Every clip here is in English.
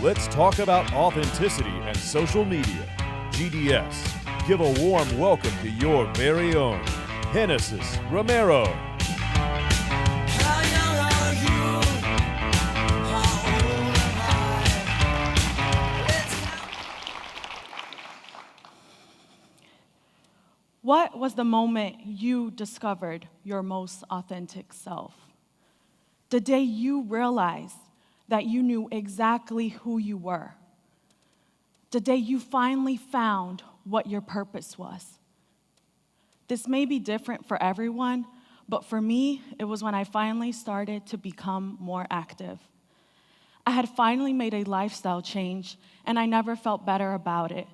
Let's talk about authenticity and social media. GDS, give a warm welcome to your very own Genesis Romero. How young are you? How old am I? What was the moment you discovered your most authentic self? The day you realized that you knew exactly who you were. The day you finally found what your purpose was. This may be different for everyone, but for me, it was when I finally started to become more active. I had finally made a lifestyle change, and I never felt better about it.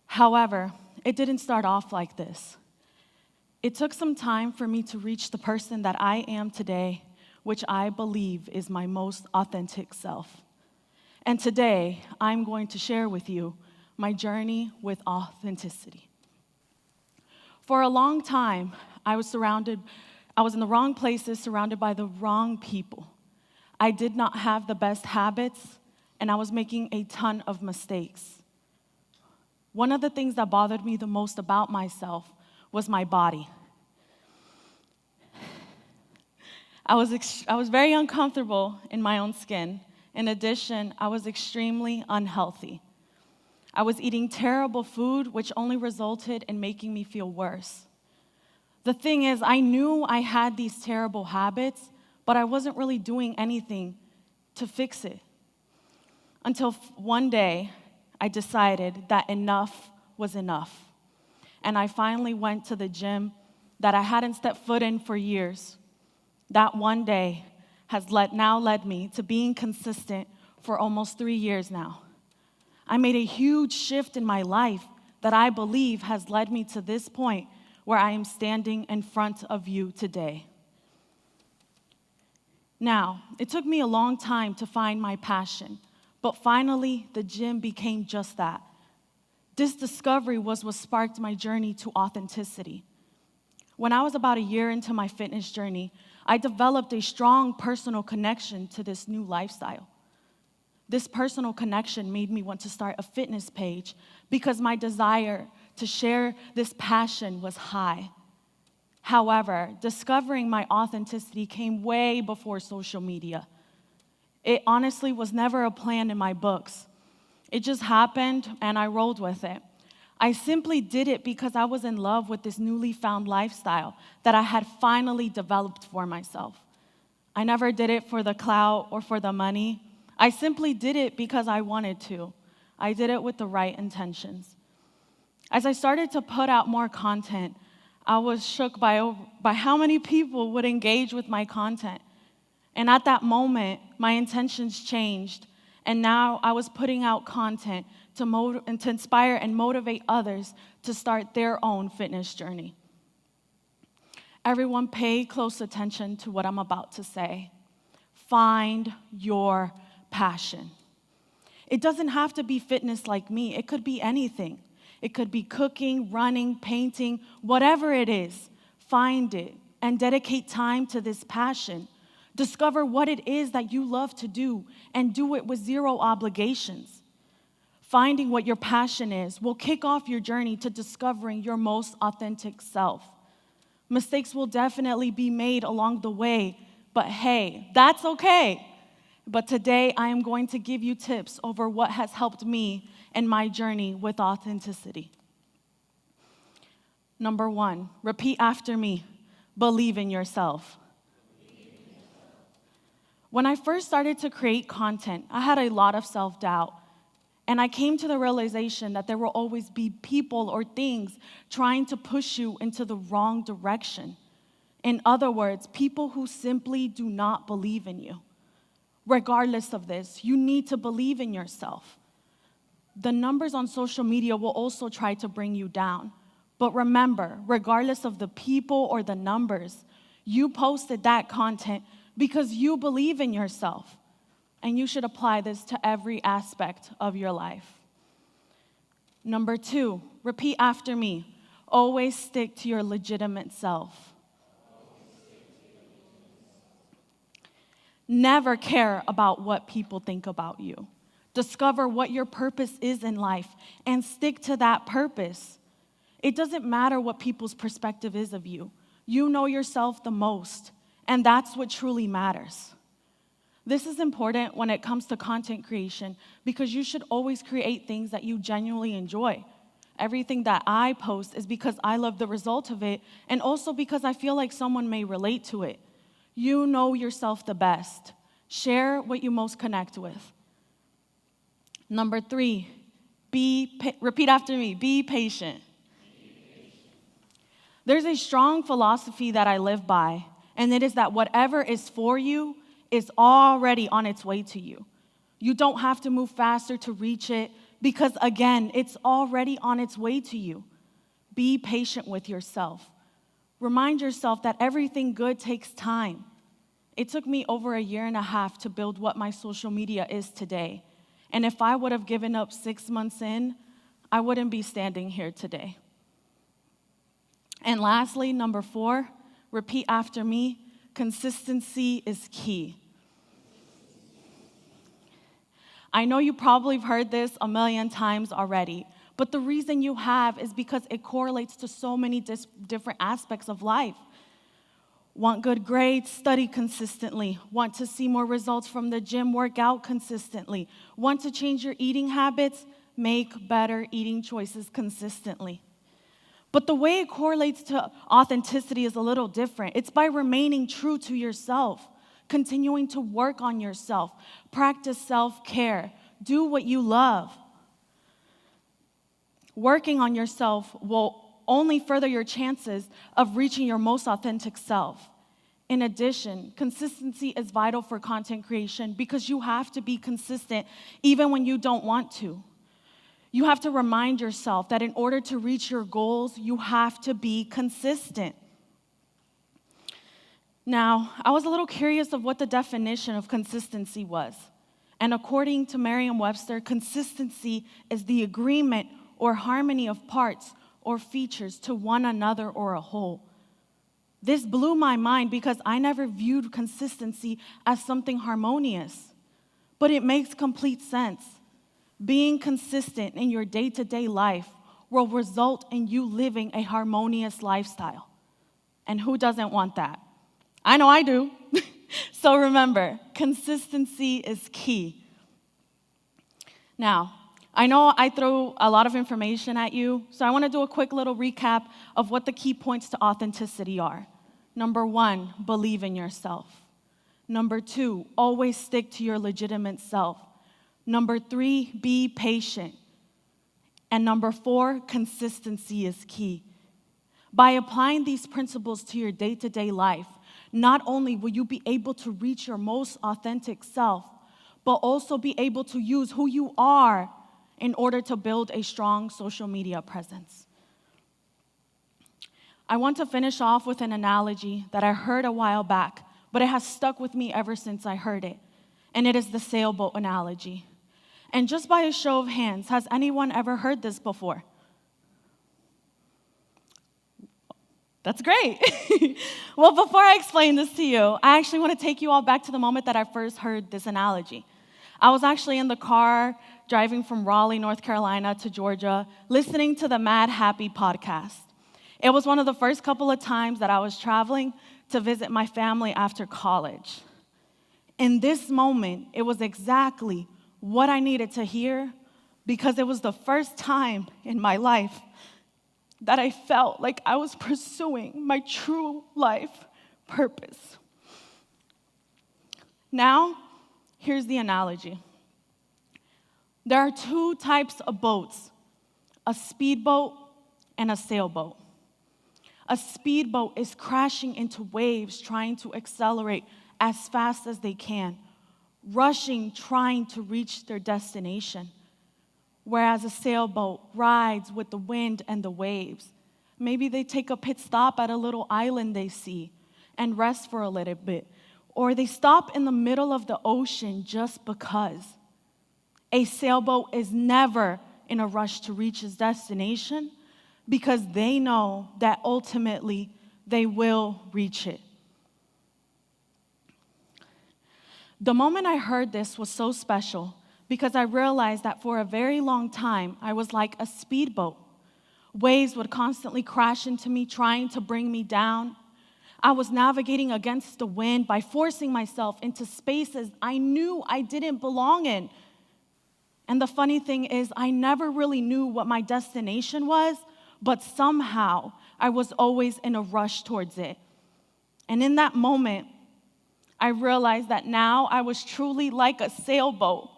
However, it didn't start off like this. It took some time for me to reach the person that I am today, which I believe is my most authentic self. And today, I'm going to share with you my journey with authenticity. For a long time, I was in the wrong places, surrounded by the wrong people. I did not have the best habits, and I was making a ton of mistakes. One of the things that bothered me the most about myself was my body. I was very uncomfortable in my own skin. In addition, I was extremely unhealthy. I was eating terrible food, which only resulted in making me feel worse. The thing is, I knew I had these terrible habits, but I wasn't really doing anything to fix it. Until one day, I decided that enough was enough. And I finally went to the gym that I hadn't stepped foot in for years. That one day has now led me to being consistent for almost 3 years now. I made a huge shift in my life that I believe has led me to this point where I am standing in front of you today. Now, it took me a long time to find my passion, but finally, the gym became just that. This discovery was what sparked my journey to authenticity. When I was about a year into my fitness journey, I developed a strong personal connection to this new lifestyle. This personal connection made me want to start a fitness page because my desire to share this passion was high. However, discovering my authenticity came way before social media. It honestly was never a plan in my books. It just happened and I rolled with it. I simply did it because I was in love with this newly found lifestyle that I had finally developed for myself. I never did it for the clout or for the money. I simply did it because I wanted to. I did it with the right intentions. As I started to put out more content, I was shook by how many people would engage with my content. And at that moment, my intentions changed, and now I was putting out content to inspire and motivate others to start their own fitness journey. Everyone pay close attention to what I'm about to say. Find your passion. It doesn't have to be fitness like me. It could be anything. It could be cooking, running, painting, whatever it is. Find it and dedicate time to this passion. Discover what it is that you love to do and do it with zero obligations. Finding what your passion is will kick off your journey to discovering your most authentic self. Mistakes will definitely be made along the way, but hey, that's okay. But today, I am going to give you tips over what has helped me in my journey with authenticity. Number 1, repeat after me. Believe in yourself. When I first started to create content, I had a lot of self-doubt. And I came to the realization that there will always be people or things trying to push you into the wrong direction. In other words, people who simply do not believe in you. Regardless of this, you need to believe in yourself. The numbers on social media will also try to bring you down. But remember, regardless of the people or the numbers, you posted that content because you believe in yourself. And you should apply this to every aspect of your life. Number 2, repeat after me. Always stick to your legitimate self. Never care about what people think about you. Discover what your purpose is in life and stick to that purpose. It doesn't matter what people's perspective is of you. You know yourself the most, and that's what truly matters. This is important when it comes to content creation because you should always create things that you genuinely enjoy. Everything that I post is because I love the result of it and also because I feel like someone may relate to it. You know yourself the best. Share what you most connect with. Number 3, repeat after me, be patient. There's a strong philosophy that I live by, and it is that whatever is for you is already on its way to you. You don't have to move faster to reach it because, again, it's already on its way to you. Be patient with yourself. Remind yourself that everything good takes time. It took me over 1.5 years to build what my social media is today. And if I would have given up 6 months in, I wouldn't be standing here today. And lastly, number 4, repeat after me, consistency is key. I know you probably have heard this 1,000,000 times already, but the reason you have is because it correlates to so many different aspects of life. Want good grades? Study consistently. Want to see more results from the gym? Work out consistently. Want to change your eating habits? Make better eating choices consistently. But the way it correlates to authenticity is a little different. It's by remaining true to yourself, continuing to work on yourself, practice self-care, do what you love. Working on yourself will only further your chances of reaching your most authentic self. In addition, consistency is vital for content creation because you have to be consistent even when you don't want to. You have to remind yourself that in order to reach your goals, you have to be consistent. Now, I was a little curious of what the definition of consistency was. And according to Merriam-Webster, consistency is the agreement or harmony of parts or features to one another or a whole. This blew my mind because I never viewed consistency as something harmonious, but it makes complete sense. Being consistent in your day-to-day life will result in you living a harmonious lifestyle. And who doesn't want that? I know I do. So remember, consistency is key. Now, I know I threw a lot of information at you, so I want to do a quick little recap of what the key points to authenticity are. Number 1, believe in yourself. Number 2, always stick to your legitimate self. Number 3, be patient. And number 4, consistency is key. By applying these principles to your day-to-day life, not only will you be able to reach your most authentic self, but also be able to use who you are in order to build a strong social media presence. I want to finish off with an analogy that I heard a while back, but it has stuck with me ever since I heard it, and it is the sailboat analogy. And just by a show of hands, has anyone ever heard this before? That's great. Well, before I explain this to you, I actually want to take you all back to the moment that I first heard this analogy. I was actually in the car driving from Raleigh, North Carolina to Georgia, listening to the Mad Happy podcast. It was one of the first couple of times that I was traveling to visit my family after college. In this moment, it was exactly what I needed to hear because it was the first time in my life that I felt like I was pursuing my true life purpose. Now, here's the analogy. There are 2 types of boats, a speedboat and a sailboat. A speedboat is crashing into waves trying to accelerate as fast as they can, rushing, trying to reach their destination. Whereas a sailboat rides with the wind and the waves. Maybe they take a pit stop at a little island they see and rest for a little bit. Or they stop in the middle of the ocean just because. A sailboat is never in a rush to reach its destination because they know that ultimately they will reach it. The moment I heard this was so special because I realized that for a very long time, I was like a speedboat. Waves would constantly crash into me, trying to bring me down. I was navigating against the wind by forcing myself into spaces I knew I didn't belong in. And the funny thing is, I never really knew what my destination was, but somehow I was always in a rush towards it. And in that moment, I realized that now I was truly like a sailboat,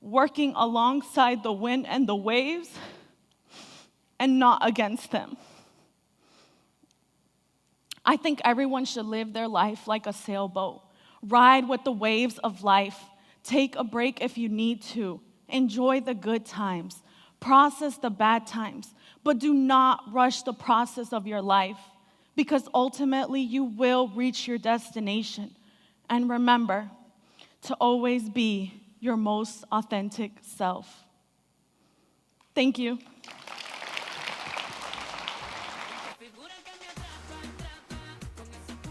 working alongside the wind and the waves and not against them. I think everyone should live their life like a sailboat. Ride with the waves of life. Take a break if you need to. Enjoy the good times. Process the bad times. But do not rush the process of your life, because ultimately you will reach your destination. And remember to always be your most authentic self. Thank you.